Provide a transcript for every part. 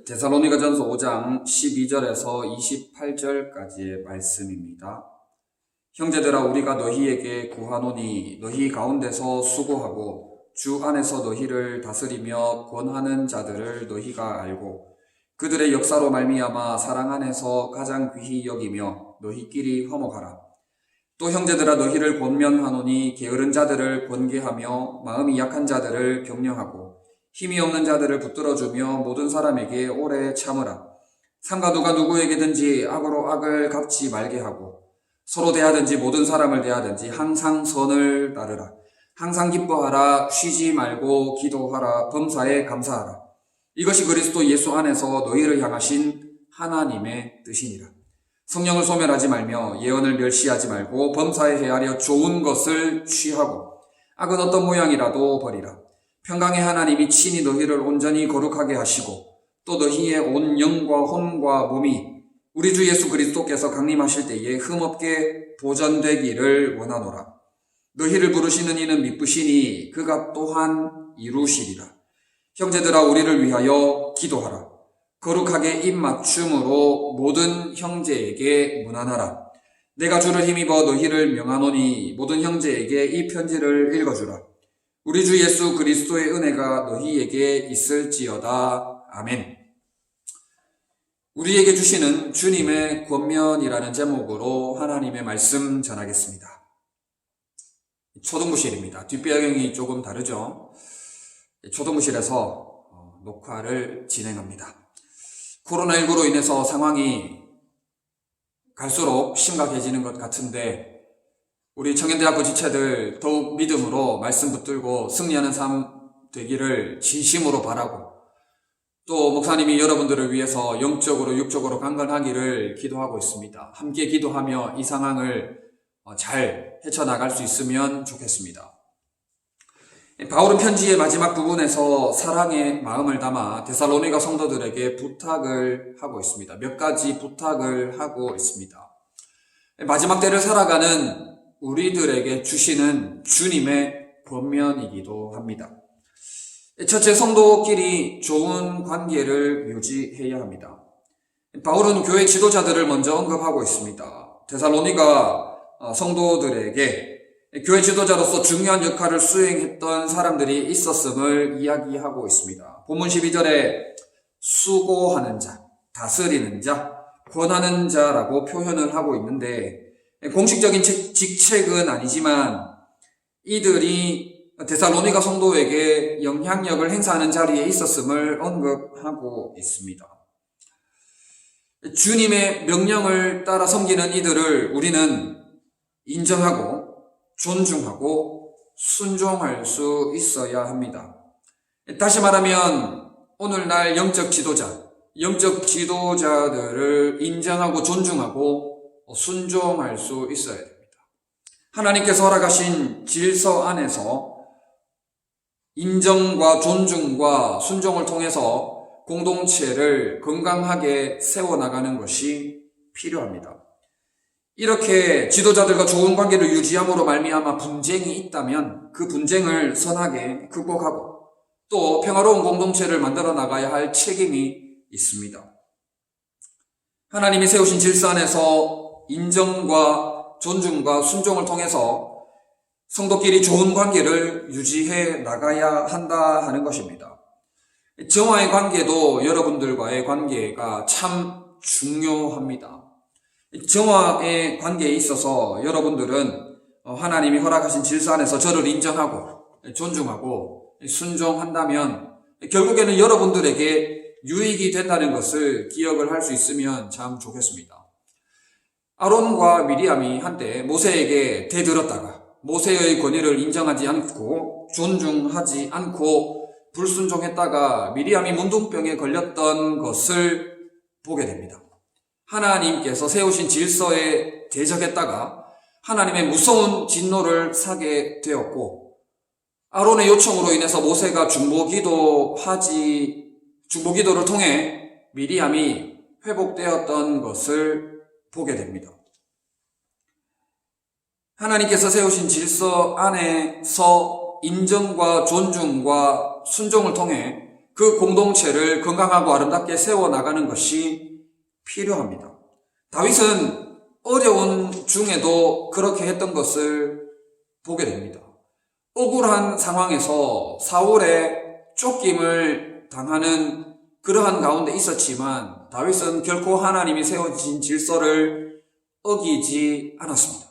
데살로니가전서 5장 12절에서 28절까지의 말씀입니다. 형제들아, 우리가 너희에게 구하노니 너희 가운데서 수고하고 주 안에서 너희를 다스리며 권하는 자들을 너희가 알고 그들의 역사로 말미암아 사랑 안에서 가장 귀히 여기며 너희끼리 화목하라. 또 형제들아, 너희를 권면하노니 게으른 자들을 권계하며 마음이 약한 자들을 격려하고 힘이 없는 자들을 붙들어주며 모든 사람에게 오래 참으라. 삼가 누가 누구에게든지 악으로 악을 갚지 말게 하고 서로 대하든지 모든 사람을 대하든지 항상 선을 따르라. 항상 기뻐하라. 쉬지 말고 기도하라. 범사에 감사하라. 이것이 그리스도 예수 안에서 너희를 향하신 하나님의 뜻이니라. 성령을 소멸하지 말며 예언을 멸시하지 말고 범사에 헤아려 좋은 것을 취하고 악은 어떤 모양이라도 버리라. 평강의 하나님이 친히 너희를 온전히 거룩하게 하시고 또 너희의 온 영과 혼과 몸이 우리 주 예수 그리스도께서 강림하실 때에 흠없게 보전되기를 원하노라. 너희를 부르시는 이는 미쁘시니 그가 또한 이루시리라. 형제들아, 우리를 위하여 기도하라. 거룩하게 입맞춤으로 모든 형제에게 문안하라. 내가 주를 힘입어 너희를 명하노니 모든 형제에게 이 편지를 읽어주라. 우리 주 예수 그리스도의 은혜가 너희에게 있을지어다. 아멘. 우리에게 주시는 주님의 권면이라는 제목으로 하나님의 말씀 전하겠습니다. 초등부실입니다. 뒷배경이 조금 다르죠. 초등부실에서 녹화를 진행합니다. 코로나19로 인해서 상황이 갈수록 심각해지는 것 같은데 우리 청년대학교 지체들 더욱 믿음으로 말씀 붙들고 승리하는 삶 되기를 진심으로 바라고 또 목사님이 여러분들을 위해서 영적으로 육적으로 강건하기를 기도하고 있습니다. 함께 기도하며 이 상황을 잘 헤쳐나갈 수 있으면 좋겠습니다. 바울은 편지의 마지막 부분에서 사랑의 마음을 담아 데살로니가 성도들에게 부탁을 하고 있습니다. 몇 가지 부탁을 하고 있습니다. 마지막 때를 살아가는 우리들에게 주시는 주님의 권면이기도 합니다. 첫째, 성도끼리 좋은 관계를 유지해야 합니다. 바울은 교회 지도자들을 먼저 언급하고 있습니다. 데살로니가 성도들에게 교회 지도자로서 중요한 역할을 수행했던 사람들이 있었음을 이야기하고 있습니다. 본문 12절에 수고하는 자, 다스리는 자, 권하는 자라고 표현을 하고 있는데 공식적인 직책은 아니지만 이들이 데살로니가 성도에게 영향력을 행사하는 자리에 있었음을 언급하고 있습니다. 주님의 명령을 따라 섬기는 이들을 우리는 인정하고 존중하고 순종할 수 있어야 합니다. 다시 말하면 오늘날 영적 지도자들을 인정하고 존중하고 순종할 수 있어야 됩니다. 하나님께서 허락하신 질서 안에서 인정과 존중과 순종을 통해서 공동체를 건강하게 세워나가는 것이 필요합니다. 이렇게 지도자들과 좋은 관계를 유지함으로 말미암아 분쟁이 있다면 그 분쟁을 선하게 극복하고 또 평화로운 공동체를 만들어 나가야 할 책임이 있습니다. 하나님이 세우신 질서 안에서 인정과 존중과 순종을 통해서 성도끼리 좋은 관계를 유지해 나가야 한다 하는 것입니다. 저와의 관계도 여러분들과의 관계가 참 중요합니다. 저와의 관계에 있어서 여러분들은 하나님이 허락하신 질서 안에서 저를 인정하고 존중하고 순종한다면 결국에는 여러분들에게 유익이 된다는 것을 기억을 할 수 있으면 참 좋겠습니다. 아론과 미리암이 한때 모세에게 대들었다가 모세의 권위를 인정하지 않고 존중하지 않고 불순종했다가 미리암이 문둥병에 걸렸던 것을 보게 됩니다. 하나님께서 세우신 질서에 대적했다가 하나님의 무서운 진노를 사게 되었고 아론의 요청으로 인해서 모세가 중보기도를 통해 미리암이 회복되었던 것을 보게 됩니다. 하나님께서 세우신 질서 안에서 인정과 존중과 순종을 통해 그 공동체를 건강하고 아름답게 세워나가는 것이 필요합니다. 다윗은 어려운 중에도 그렇게 했던 것을 보게 됩니다. 억울한 상황에서 사울의 쫓김을 당하는 그러한 가운데 있었지만 다윗은 결코 하나님이 세워진 질서를 어기지 않았습니다.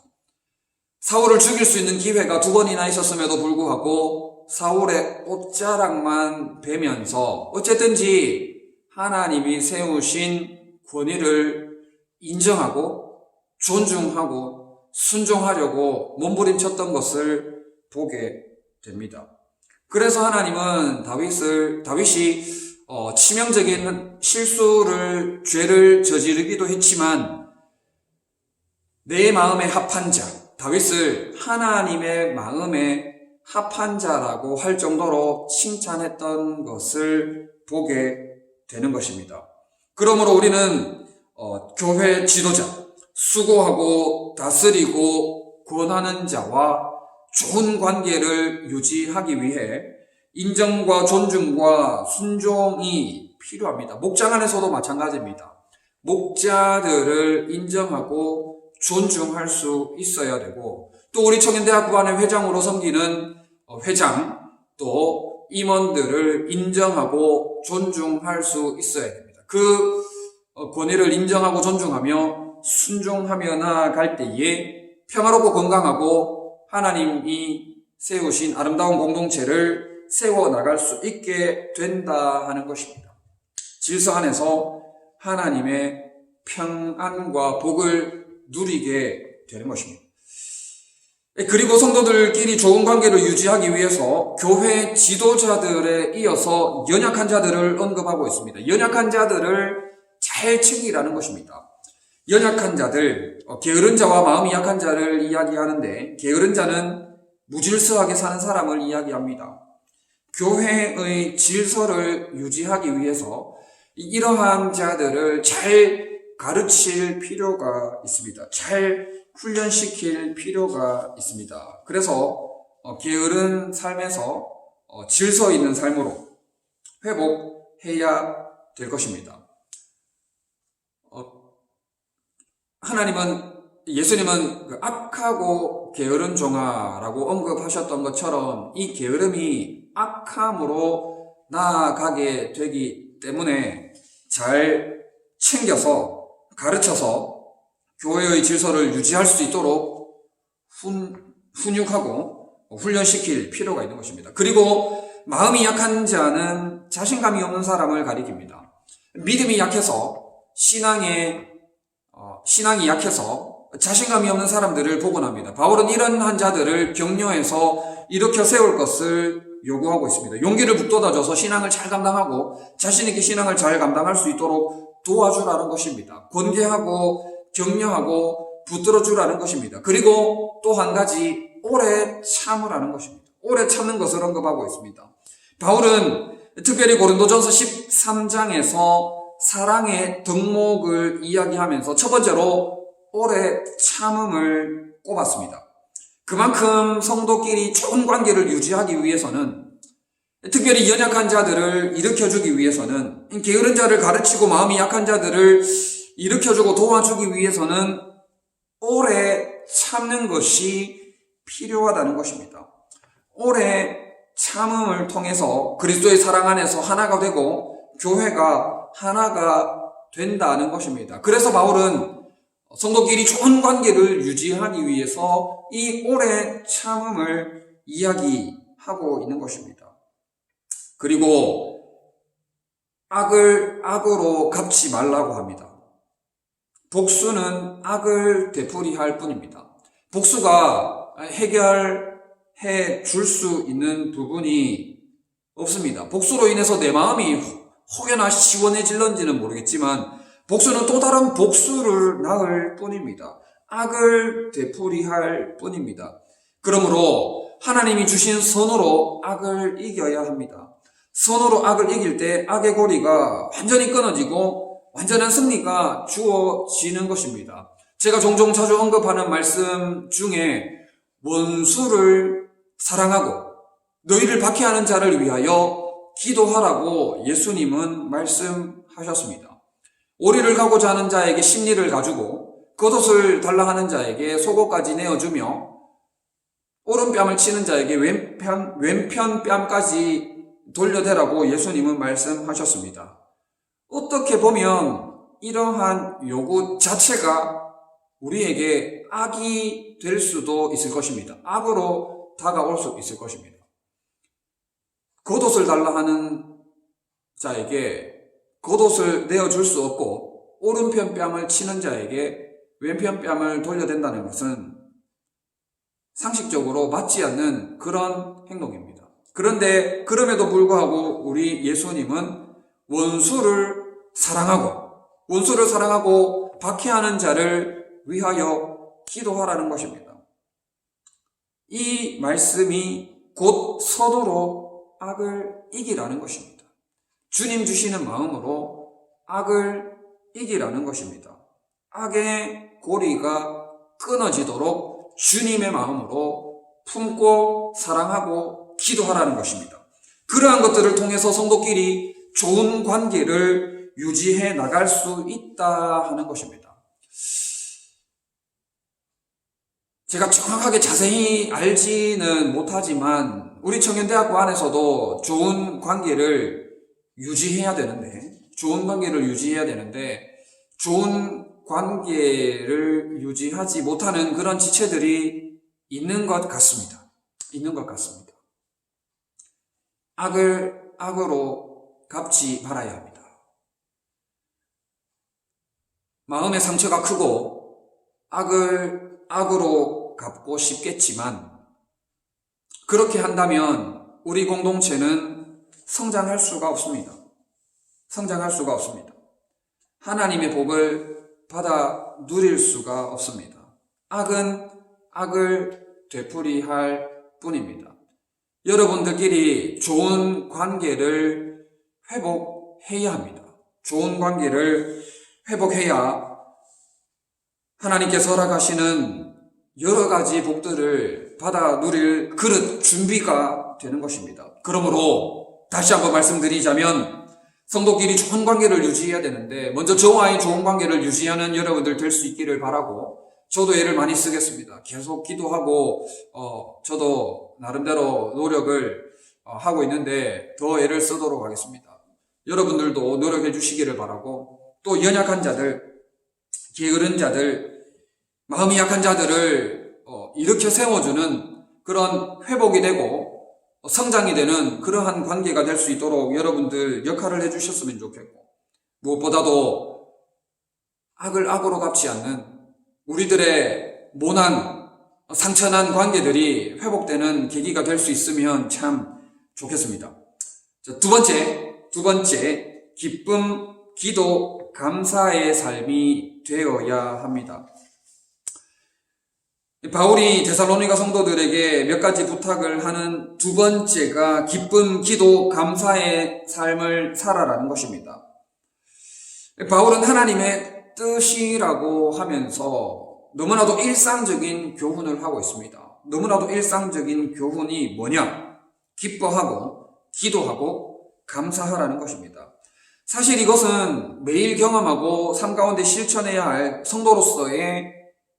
사울을 죽일 수 있는 기회가 2번이나 있었음에도 불구하고 사울의 옷자락만 베면서 어쨌든지 하나님이 세우신 권위를 인정하고 존중하고 순종하려고 몸부림쳤던 것을 보게 됩니다. 그래서 하나님은 다윗이 치명적인 실수를, 죄를 저지르기도 했지만 내 마음에 합한 자, 다윗을 하나님의 마음에 합한 자라고 할 정도로 칭찬했던 것을 보게 되는 것입니다. 그러므로 우리는 교회 지도자, 수고하고 다스리고 권하는 자와 좋은 관계를 유지하기 위해 인정과 존중과 순종이 필요합니다. 목장 안에서도 마찬가지입니다. 목자들을 인정하고 존중할 수 있어야 되고, 또 우리 청년대학교 안에 회장으로 섬기는 회장, 또 임원들을 인정하고 존중할 수 있어야 됩니다. 그 권위를 인정하고 존중하며 순종하며 나아갈 때에 평화롭고 건강하고 하나님이 세우신 아름다운 공동체를 세워나갈 수 있게 된다 하는 것입니다. 질서 안에서 하나님의 평안과 복을 누리게 되는 것입니다. 그리고 성도들끼리 좋은 관계를 유지하기 위해서 교회 지도자들에 이어서 연약한 자들을 언급하고 있습니다. 연약한 자들을 잘 챙기라는 것입니다. 연약한 자들, 게으른 자와 마음이 약한 자를 이야기하는데, 게으른 자는 무질서하게 사는 사람을 이야기합니다. 교회의 질서를 유지하기 위해서 이러한 자들을 잘 가르칠 필요가 있습니다. 잘 훈련시킬 필요가 있습니다. 그래서 게으른 삶에서 질서 있는 삶으로 회복해야 될 것입니다. 예수님은 그 악하고 게으른 종아라고 언급하셨던 것처럼 이 게으름이 악함으로 나아가게 되기 때문에 잘 챙겨서 가르쳐서 교회의 질서를 유지할 수 있도록 훈육하고 훈련시킬 필요가 있는 것입니다. 그리고 마음이 약한 자는 자신감이 없는 사람을 가리킵니다. 믿음이 약해서 신앙이 약해서 자신감이 없는 사람들을 복원합니다. 바울은 이런 자들을 격려해서 일으켜 세울 것을 요구하고 있습니다. 용기를 북돋아줘서 신앙을 잘 감당하고 자신있게 신앙을 잘 감당할 수 있도록 도와주라는 것입니다. 권계하고 격려하고 붙들어주라는 것입니다. 그리고 또 한 가지, 오래 참으라는 것입니다. 오래 참는 것을 언급하고 있습니다. 바울은 특별히 고린도전서 13장에서 사랑의 덕목을 이야기하면서 첫 번째로 오래 참음을 꼽았습니다. 그만큼 성도끼리 좋은 관계를 유지하기 위해서는, 특별히 연약한 자들을 일으켜주기 위해서는, 게으른 자를 가르치고 마음이 약한 자들을 일으켜주고 도와주기 위해서는 오래 참는 것이 필요하다는 것입니다. 오래 참음을 통해서 그리스도의 사랑 안에서 하나가 되고 교회가 하나가 된다는 것입니다. 그래서 바울은 성도끼리 좋은 관계를 유지하기 위해서 이 오래 참음을 이야기하고 있는 것입니다. 그리고 악을 악으로 갚지 말라고 합니다. 복수는 악을 되풀이할 뿐입니다. 복수가 해결해 줄 수 있는 부분이 없습니다. 복수로 인해서 내 마음이 혹여나 시원해질런지는 모르겠지만 복수는 또 다른 복수를 낳을 뿐입니다. 악을 되풀이할 뿐입니다. 그러므로 하나님이 주신 선으로 악을 이겨야 합니다. 선으로 악을 이길 때 악의 고리가 완전히 끊어지고 완전한 승리가 주어지는 것입니다. 제가 종종 자주 언급하는 말씀 중에 원수를 사랑하고 너희를 박해하는 자를 위하여 기도하라고 예수님은 말씀하셨습니다. 오리를 가고자 하는 자에게 십리를 가주고 겉옷을 달라 하는 자에게 속옷까지 내어주며 오른뺨을 치는 자에게 왼편 뺨까지 돌려대라고 예수님은 말씀하셨습니다. 어떻게 보면 이러한 요구 자체가 우리에게 악이 될 수도 있을 것입니다. 악으로 다가올 수 있을 것입니다. 겉옷을 달라 하는 자에게 겉옷을 내어줄 수 없고 오른편 뺨을 치는 자에게 왼편 뺨을 돌려댄다는 것은 상식적으로 맞지 않는 그런 행동입니다. 그런데 그럼에도 불구하고 우리 예수님은 원수를 사랑하고 박해하는 자를 위하여 기도하라는 것입니다. 이 말씀이 곧 선으로 악을 이기라는 것입니다. 주님 주시는 마음으로 악을 이기라는 것입니다. 악의 고리가 끊어지도록 주님의 마음으로 품고 사랑하고 기도하라는 것입니다. 그러한 것들을 통해서 성도끼리 좋은 관계를 유지해 나갈 수 있다 하는 것입니다. 제가 정확하게 자세히 알지는 못하지만 우리 청년대학교 안에서도 좋은 관계를 유지해야 되는데 좋은 관계를 유지하지 못하는 그런 지체들이 있는 것 같습니다. 악을 악으로 갚지 말아야 합니다. 마음의 상처가 크고 악을 악으로 갚고 싶겠지만 그렇게 한다면 우리 공동체는 성장할 수가 없습니다. 하나님의 복을 받아 누릴 수가 없습니다. 악은 악을 되풀이할 뿐입니다. 여러분들끼리 좋은 관계를 회복해야 합니다. 좋은 관계를 회복해야 하나님께서 허락하시는 여러 가지 복들을 받아 누릴 그릇 준비가 되는 것입니다. 그러므로 다시 한번 말씀드리자면 성도끼리 좋은 관계를 유지해야 되는데 먼저 저와의 좋은 관계를 유지하는 여러분들 될 수 있기를 바라고 저도 애를 많이 쓰겠습니다. 계속 기도하고 저도 나름대로 노력을 하고 있는데 더 애를 쓰도록 하겠습니다. 여러분들도 노력해 주시기를 바라고 또 연약한 자들, 게으른 자들, 마음이 약한 자들을 일으켜 세워주는 그런 회복이 되고 성장이 되는 그러한 관계가 될 수 있도록 여러분들 역할을 해주셨으면 좋겠고 무엇보다도 악을 악으로 갚지 않는 우리들의 모난 상처난 관계들이 회복되는 계기가 될 수 있으면 참 좋겠습니다. 자, 두 번째 기쁨, 기도, 감사의 삶이 되어야 합니다. 바울이 데살로니가 성도들에게 몇 가지 부탁을 하는 두 번째가 기쁨, 기도, 감사의 삶을 살아라는 것입니다. 바울은 하나님의 뜻이라고 하면서 너무나도 일상적인 교훈을 하고 있습니다. 너무나도 일상적인 교훈이 뭐냐? 기뻐하고, 기도하고, 감사하라는 것입니다. 사실 이것은 매일 경험하고 삶 가운데 실천해야 할 성도로서의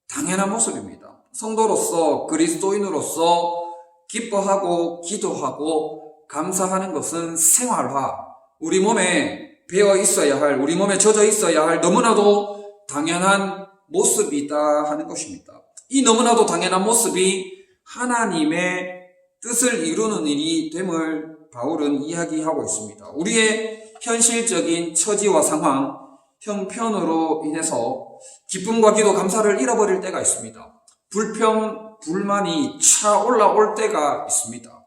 당연한 모습입니다. 성도로서 그리스도인으로서 기뻐하고 기도하고 감사하는 것은 생활화, 우리 몸에 배어 있어야 할, 우리 몸에 젖어 있어야 할 너무나도 당연한 모습이다 하는 것입니다. 이 너무나도 당연한 모습이 하나님의 뜻을 이루는 일이 됨을 바울은 이야기하고 있습니다. 우리의 현실적인 처지와 상황, 형편으로 인해서 기쁨과 기도, 감사를 잃어버릴 때가 있습니다. 불평, 불만이 차올라올 때가 있습니다.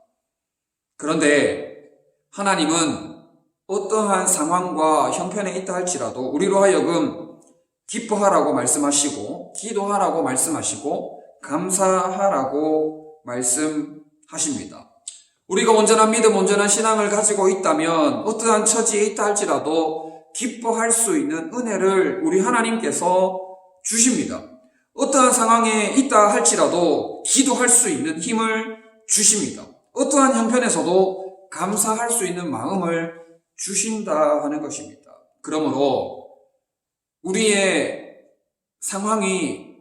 그런데 하나님은 어떠한 상황과 형편에 있다 할지라도 우리로 하여금 기뻐하라고 말씀하시고 기도하라고 말씀하시고 감사하라고 말씀하십니다. 우리가 온전한 믿음, 온전한 신앙을 가지고 있다면 어떠한 처지에 있다 할지라도 기뻐할 수 있는 은혜를 우리 하나님께서 주십니다. 어떠한 상황에 있다 할지라도 기도할 수 있는 힘을 주십니다. 어떠한 형편에서도 감사할 수 있는 마음을 주신다 하는 것입니다. 그러므로 우리의 상황이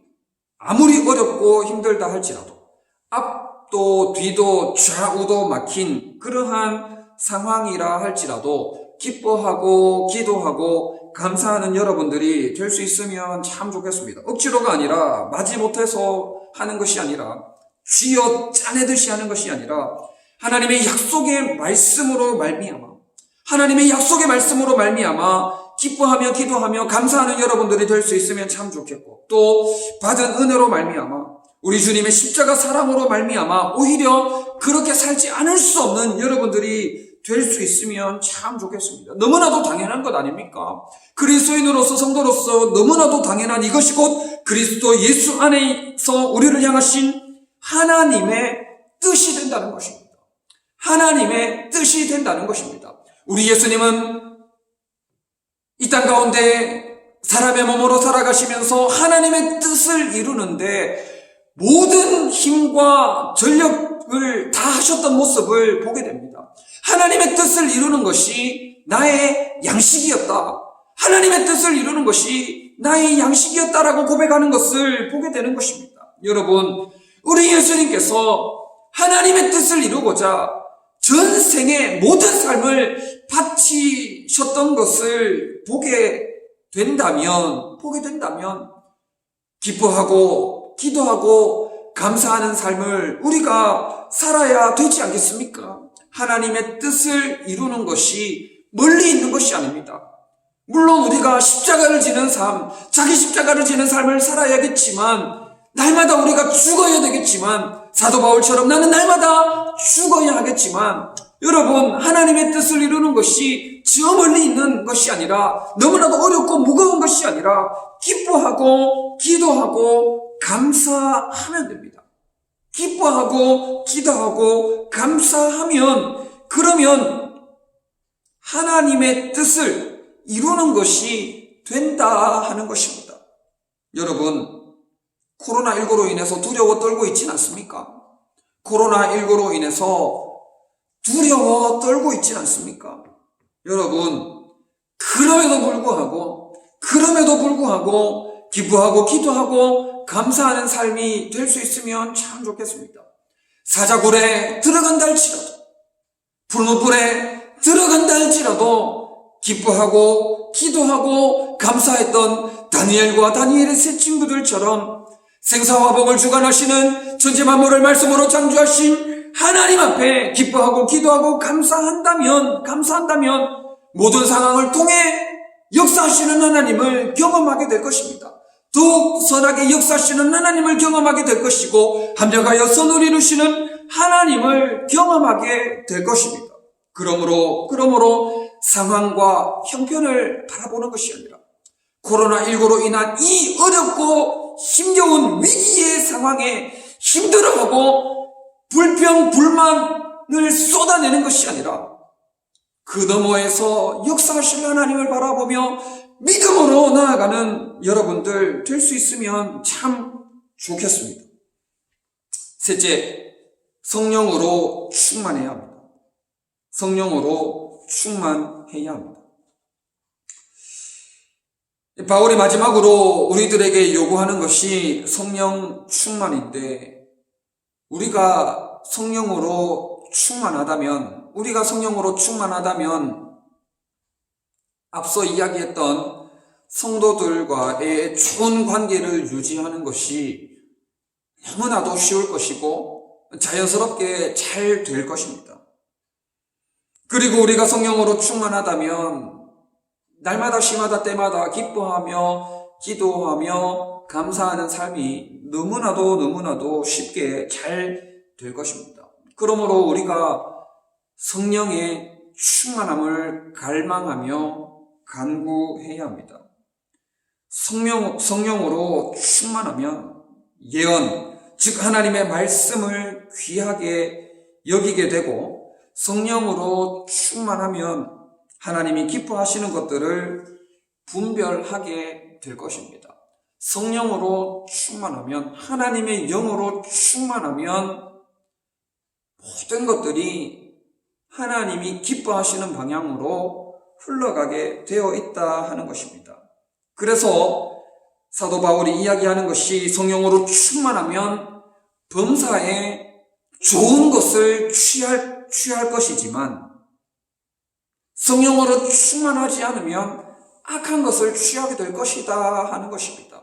아무리 어렵고 힘들다 할지라도 앞도 뒤도 좌우도 막힌 그러한 상황이라 할지라도 기뻐하고 기도하고 감사하는 여러분들이 될 수 있으면 참 좋겠습니다. 억지로가 아니라 마지못해서 하는 것이 아니라 쥐어 짜내듯이 하는 것이 아니라 하나님의 약속의 말씀으로 말미암아 하나님의 약속의 말씀으로 말미암아 기뻐하며 기도하며 감사하는 여러분들이 될 수 있으면 참 좋겠고, 또 받은 은혜로 말미암아 우리 주님의 십자가 사랑으로 말미암아 오히려 그렇게 살지 않을 수 없는 여러분들이 될 수 있으면 참 좋겠습니다. 너무나도 당연한 것 아닙니까? 그리스도인으로서 성도로서 너무나도 당연한 이것이 곧 그리스도 예수 안에서 우리를 향하신 하나님의 뜻이 된다는 것입니다. 하나님의 뜻이 된다는 것입니다. 우리 예수님은 이 땅 가운데 사람의 몸으로 살아가시면서 하나님의 뜻을 이루는데 모든 힘과 전력을 다 하셨던 모습을 보게 됩니다. 하나님의 뜻을 이루는 것이 나의 양식이었다. 하나님의 뜻을 이루는 것이 나의 양식이었다라고 고백하는 것을 보게 되는 것입니다. 여러분, 우리 예수님께서 하나님의 뜻을 이루고자 전생의 모든 삶을 바치셨던 것을 보게 된다면 기뻐하고 기도하고 감사하는 삶을 우리가 살아야 되지 않겠습니까? 하나님의 뜻을 이루는 것이 멀리 있는 것이 아닙니다. 물론 우리가 십자가를 지는 삶, 자기 십자가를 지는 삶을 살아야겠지만, 날마다 우리가 죽어야 되겠지만, 사도 바울처럼 나는 날마다 죽어야 하겠지만, 여러분, 하나님의 뜻을 이루는 것이 저 멀리 있는 것이 아니라, 너무나도 어렵고 무거운 것이 아니라 기뻐하고 기도하고 감사하면 됩니다. 기뻐하고 기도하고 감사하면, 그러면 하나님의 뜻을 이루는 것이 된다 하는 것입니다. 여러분, 코로나19로 인해서 두려워 떨고 있진 않습니까? 코로나19로 인해서 두려워 떨고 있진 않습니까? 여러분, 그럼에도 불구하고 기뻐하고 기도하고 감사하는 삶이 될 수 있으면 참 좋겠습니다. 사자굴에 들어간다 할지라도, 불문불에 들어간다 할지라도 기뻐하고 기도하고 감사했던 다니엘과 다니엘의 세 친구들처럼 생사와 복을 주관하시는 천지만물을 말씀으로 창조하신 하나님 앞에 기뻐하고 기도하고 감사한다면 모든 상황을 통해 역사하시는 하나님을 경험하게 될 것입니다. 더욱 선하게 역사하시는 하나님을 경험하게 될 것이고, 합력하여 선을 이루시는 하나님을 경험하게 될 것입니다. 그러므로 상황과 형편을 바라보는 것이 아니라 코로나19로 인한 이 어렵고 힘겨운 위기의 상황에 힘들어하고 불평, 불만을 쏟아내는 것이 아니라 그 너머에서 역사하실 하나님을 바라보며 믿음으로 나아가는 여러분들 될 수 있으면 참 좋겠습니다. 셋째, 성령으로 충만해야 합니다. 성령으로 충만해야 합니다. 바울이 마지막으로 우리들에게 요구하는 것이 성령 충만인데, 우리가 성령으로 충만하다면 앞서 이야기했던 성도들과의 좋은 관계를 유지하는 것이 너무나도 쉬울 것이고 자연스럽게 잘 될 것입니다. 그리고 우리가 성령으로 충만하다면 날마다 시마다 때마다 기뻐하며 기도하며 감사하는 삶이 너무나도 쉽게 잘 될 것입니다. 그러므로 우리가 성령의 충만함을 갈망하며 간구해야 합니다. 성령으로 충만하면 예언, 즉 하나님의 말씀을 귀하게 여기게 되고, 성령으로 충만하면 하나님이 기뻐하시는 것들을 분별하게 될 것입니다. 성령으로 충만하면, 하나님의 영으로 충만하면 모든 것들이 하나님이 기뻐하시는 방향으로 흘러가게 되어 있다 하는 것입니다. 그래서 사도 바울이 이야기하는 것이 성령으로 충만하면 범사에 좋은 것을 취할 것이지만 성령으로 충만하지 않으면 악한 것을 취하게 될 것이다 하는 것입니다.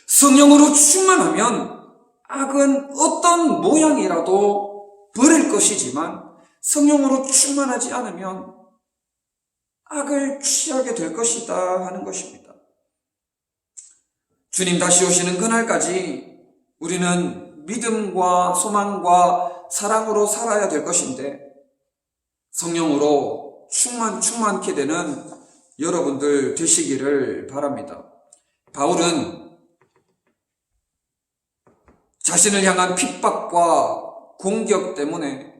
성령으로 충만하면 악은 어떤 모양이라도 버릴 것이지만 성령으로 충만하지 않으면 악을 취하게 될 것이다 하는 것입니다. 주님 다시 오시는 그날까지 우리는 믿음과 소망과 사랑으로 살아야 될 것인데 성령으로 충만케 되는 여러분들 되시기를 바랍니다. 바울은 자신을 향한 핍박과 공격 때문에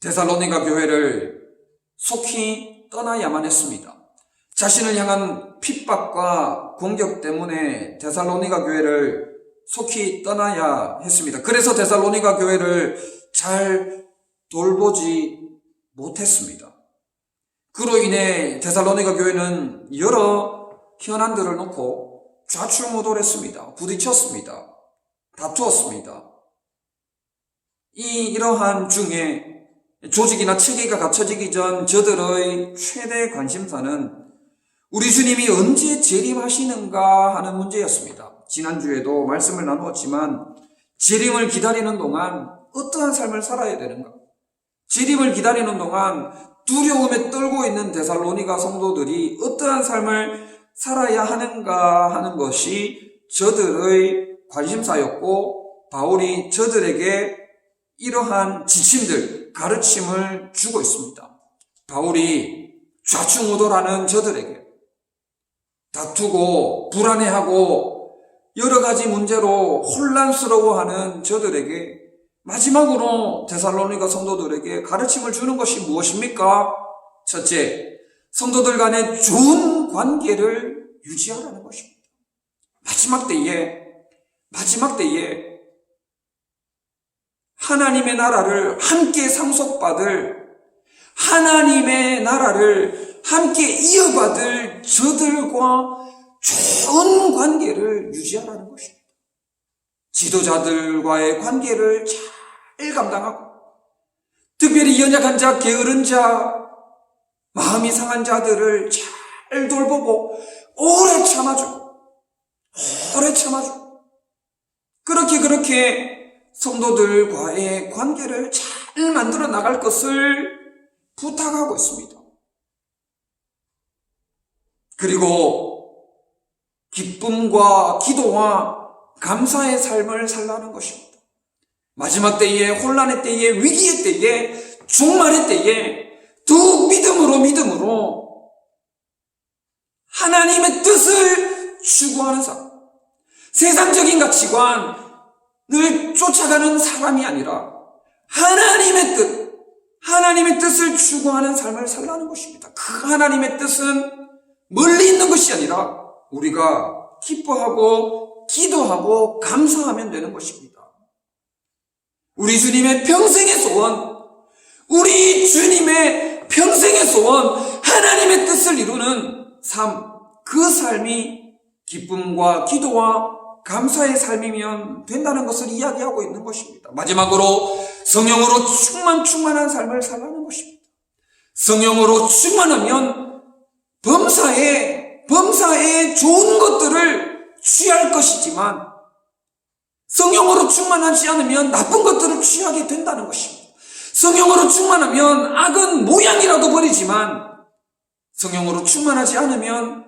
데살로니가 교회를 속히 떠나야만 했습니다. 자신을 향한 핍박과 공격 때문에 데살로니가 교회를 속히 떠나야 했습니다. 그래서 데살로니가 교회를 잘 돌보지 못했습니다. 그로 인해 데살로니가 교회는 여러 현안들을 놓고 좌충우돌했습니다. 부딪혔습니다. 다투었습니다. 이러한 중에 조직이나 체계가 갖춰지기 전 저들의 최대 관심사는 우리 주님이 언제 재림하시는가 하는 문제였습니다. 지난주에도 말씀을 나누었지만 재림을 기다리는 동안 어떠한 삶을 살아야 되는가? 재림을 기다리는 동안 두려움에 떨고 있는 데살로니가 성도들이 어떠한 삶을 살아야 하는가 하는 것이 저들의 관심사였고 바울이 저들에게 이러한 지침들, 가르침을 주고 있습니다. 바울이 좌충우돌하는 저들에게 다투고 불안해하고 여러 가지 문제로 혼란스러워하는 저들에게 마지막으로 데살로니가 성도들에게 가르침을 주는 것이 무엇입니까? 첫째, 성도들 간의 좋은 관계를 유지하라는 것입니다. 마지막 때에 하나님의 나라를 함께 상속받을, 하나님의 나라를 함께 이어받을 저들과 좋은 관계를 유지하라는 것입니다. 지도자들과의 관계를 잘 감당하고, 특별히 연약한 자, 게으른 자, 마음이 상한 자들을 잘 돌보고 오래 참아주고 그렇게 성도들과의 관계를 잘 만들어 나갈 것을 부탁하고 있습니다. 그리고 기쁨과 기도와 감사의 삶을 살라는 것입니다. 마지막 때에, 혼란의 때에, 위기의 때에, 종말의 때에 더욱 믿음으로 하나님의 뜻을 추구하는 사람, 세상적인 가치관을 쫓아가는 사람이 아니라 하나님의 뜻을 추구하는 삶을 살라는 것입니다. 그 하나님의 뜻은 멀리 있는 것이 아니라 우리가 기뻐하고 기도하고 감사하면 되는 것입니다. 우리 주님의 평생의 소원, 하나님의 뜻을 이루는 삶, 그 삶이 기쁨과 기도와 감사의 삶이면 된다는 것을 이야기하고 있는 것입니다. 마지막으로 성령으로 충만한 삶을 살라는 것입니다. 성령으로 충만하면 범사에 좋은 것들을 취할 것이지만 성령으로 충만하지 않으면 나쁜 것들을 취하게 된다는 것입니다. 성령으로 충만하면 악은 모양이라도 버리지만 성령으로 충만하지 않으면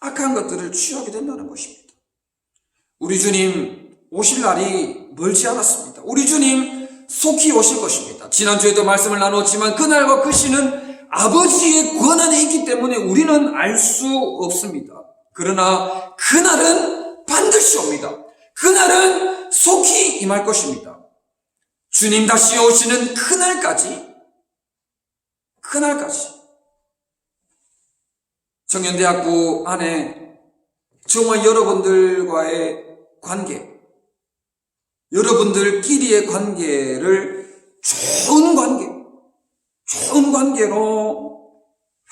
악한 것들을 취하게 된다는 것입니다. 우리 주님 오실 날이 멀지 않았습니다. 우리 주님 속히 오실 것입니다. 지난주에도 말씀을 나누었지만 그날과 그 시는 아버지의 권한에 있기 때문에 우리는 알 수 없습니다. 그러나 그날은 반드시 옵니다. 그날은 속히 임할 것입니다. 주님 다시 오시는 그날까지 청년대학부 안에 저와 여러분들과의 관계, 여러분들끼리의 관계를 좋은 관계로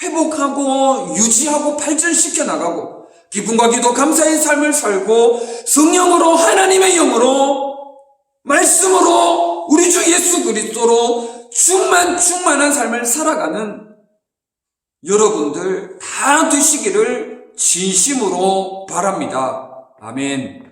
회복하고 유지하고 발전시켜 나가고 기쁨과 기도 감사의 삶을 살고 성령으로 하나님의 영으로 말씀으로 우리 주 예수 그리스도로 충만한 삶을 살아가는 여러분들 다 되시기를 진심으로 바랍니다. 아멘.